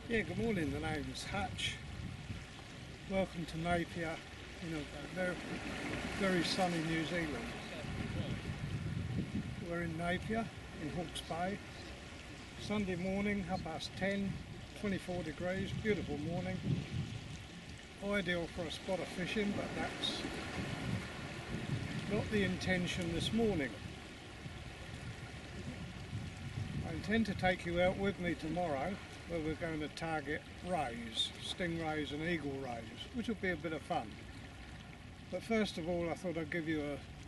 Yeah, good morning. The name's Hutch. Welcome to Napier in a very sunny New Zealand. We're in Napier in Hawke's Bay. Sunday morning, 10:30, 24 degrees, beautiful morning. Ideal for a spot of fishing, but that's not the intention this morning. I intend to take you out with me tomorrow where we're going to target rays, stingrays and eagle rays, which will be a bit of fun. But first of all, I thought I'd give you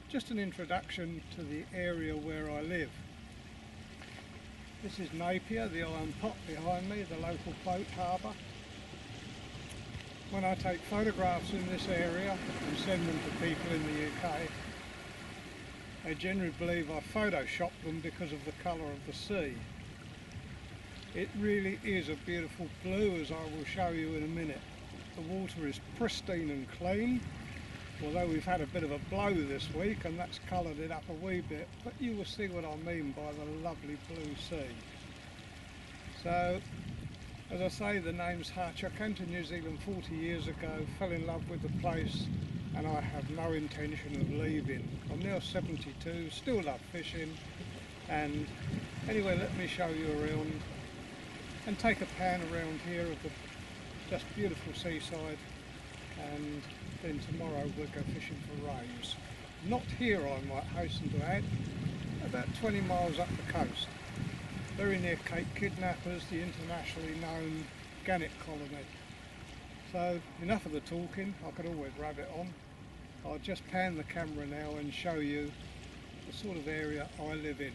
just an introduction to the area where I live. This is Napier, the Iron Pot behind me, the local boat harbour. When I take photographs in this area and send them to people in the UK, they generally believe I photoshopped them because of the colour of the sea. It really is a beautiful blue, as I will show you in a minute. The water is pristine and clean, although we've had a bit of a blow this week and that's coloured it up a wee bit, but you will see what I mean by the lovely blue sea. So, as I say, the name's Hutch. I came to New Zealand 40 years ago, fell in love with the place, and I have no intention of leaving. I'm now 72, still love fishing, and anyway, let me show you around and take a pan around here of the just beautiful seaside, and then tomorrow we'll go fishing for rays. Not here, I might hasten to add, about 20 miles up the coast, very near Cape Kidnappers, the internationally known gannet colony. So enough of the talking, I could always rub it on. I'll just pan the camera now and show you the sort of area I live in.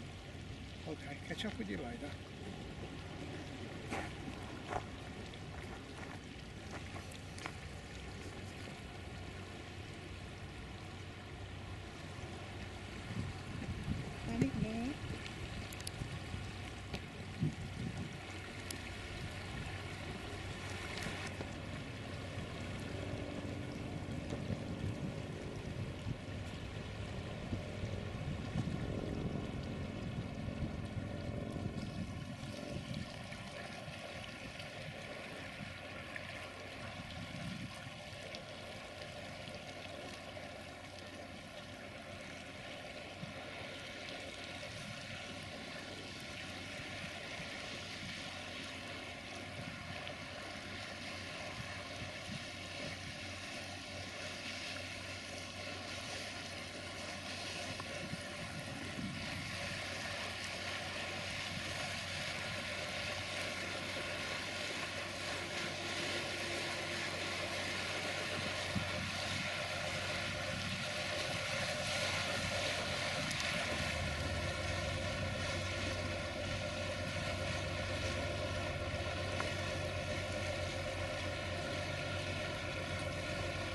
Okay, catch up with you later.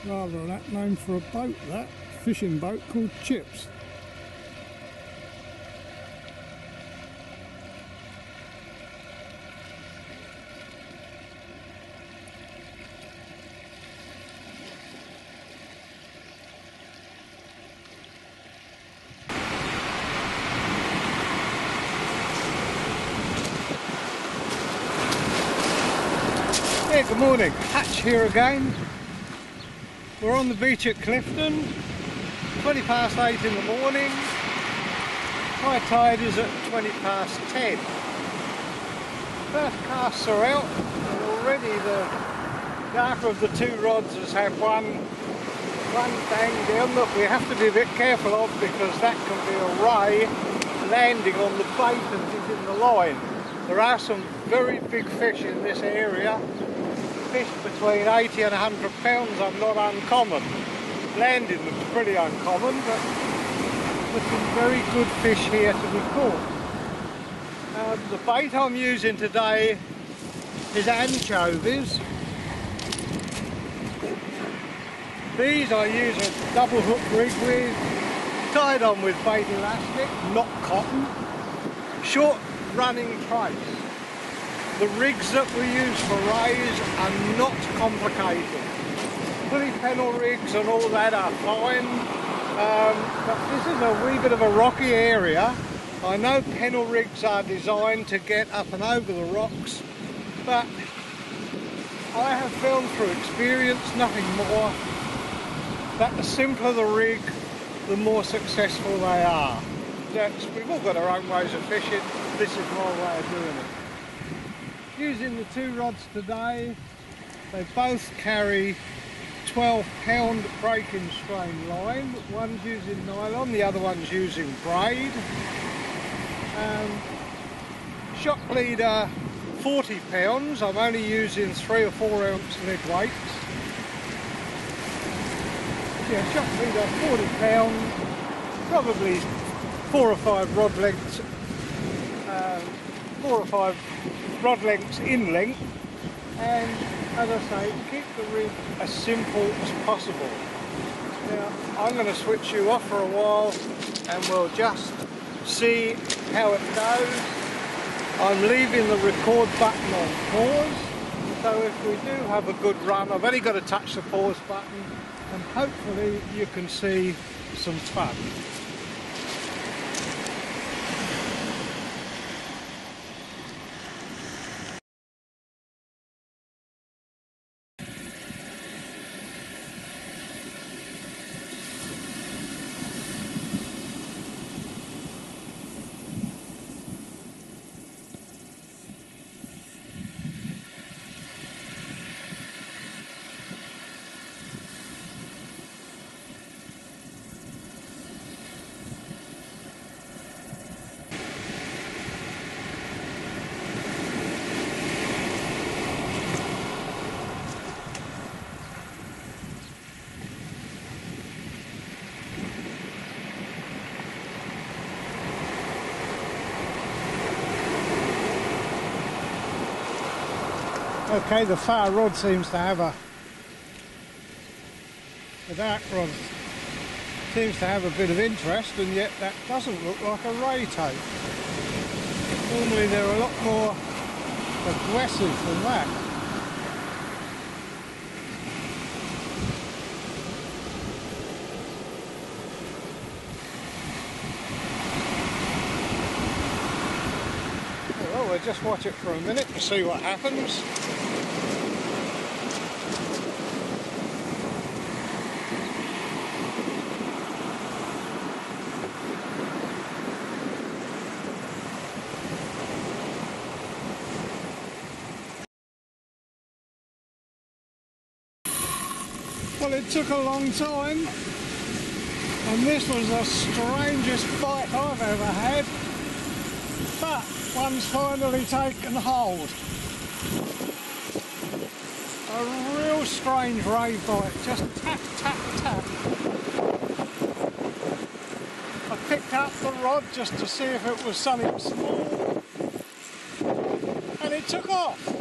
Rather an apt name for a boat, that fishing boat called Chips. Yeah, good morning, Hutch here again. We're on the beach at Clifton, 8:20 in the morning. High tide is at 10:20. First casts are out, and already the darker of the two rods has had one bang down. Look, we have to be a bit careful of, because that can be a ray landing on the bait as it's in the line. There are some very big fish in this area. Fish between 80 and 100 pounds are not uncommon. Landing them's pretty uncommon, but there's some very good fish here to be caught. The bait I'm using today is anchovies. These I use a double hook rig with, tied on with bait elastic, not cotton. Short running trace. The rigs that we use for rays are not complicated. Pulley pennel rigs and all that are fine, but this is a wee bit of a rocky area. I know pennel rigs are designed to get up and over the rocks, but I have found through experience, nothing more, that the simpler the rig, the more successful they are. We've all got our own ways of fishing. This is my way of doing it. Using the two rods today, they both carry 12-pound breaking strain line. One's using nylon, the other one's using braid. Shock leader 40 pounds, I'm only using 3 or 4 ounce lead weights. Yeah, shock leader 40 pounds, probably 4 or 5 rod lengths, 4 or 5 rod lengths in length, and as I say, keep the rig as simple as possible. Now I'm going to switch you off for a while and we'll just see how it goes. I'm leaving the record button on pause, so if we do have a good run, I've only got to touch the pause button and hopefully you can see some fun. Okay, the far rod seems to have the dark rod seems to have a bit of interest, and yet that doesn't look like a ray tape. Normally they're a lot more aggressive than that. Well, we'll just watch it for a minute to see what happens. Well, it took a long time, and this was the strangest bite I've ever had, but one's finally taken hold. A real strange ray bite, just tap, tap, tap. I picked up the rod just to see if it was something small, and it took off.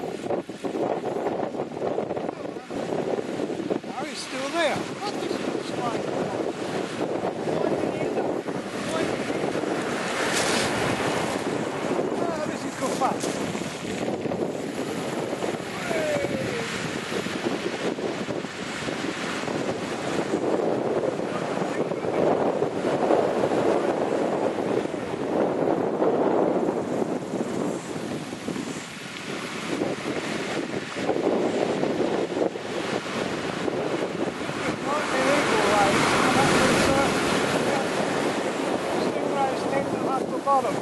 Still there. What is this strange one? Oh, this is good fun. Bottom.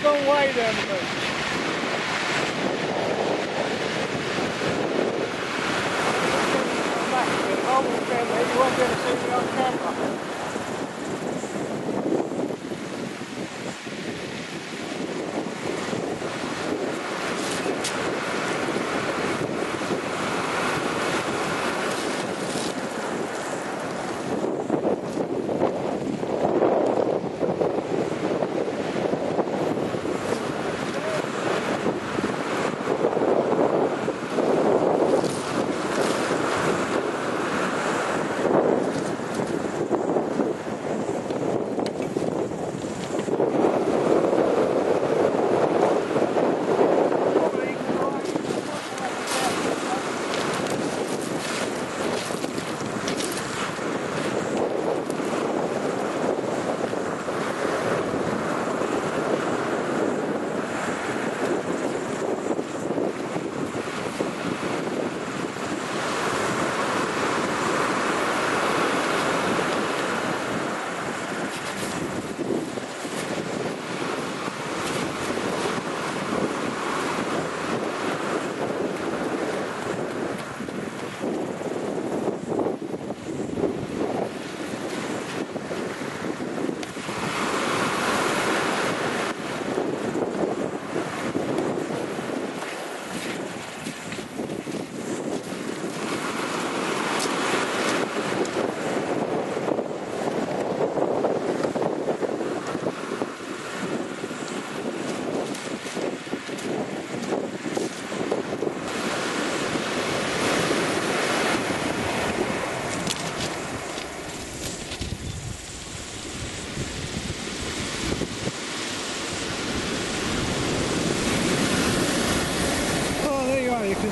Go away then, folks. Back a bit. I won't be able to, you won't be able to see me on camera.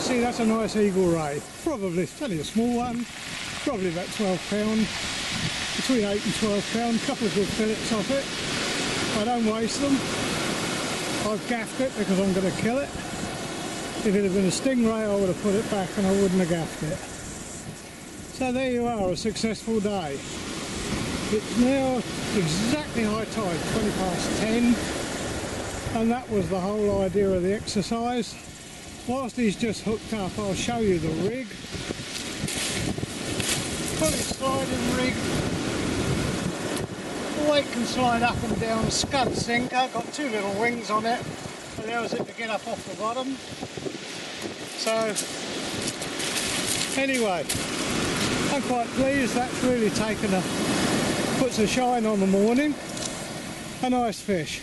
see, that's a nice eagle ray. Probably, it's only a small one, probably about 12 pound, between 8 and 12 pound. Couple of good fillets off it. I don't waste them. I've gaffed it because I'm going to kill it. If it had been a stingray, I would have put it back and I wouldn't have gaffed it. So there you are, a successful day. It's now exactly high tide, 20 past 10, and that was the whole idea of the exercise. Whilst he's just hooked up, I'll show you the rig. Fully sliding rig. The weight can slide up and down, scud sinker, got two little wings on it, allows it to get up off the bottom. So, anyway, I'm quite pleased. That's really puts a shine on the morning. A nice fish.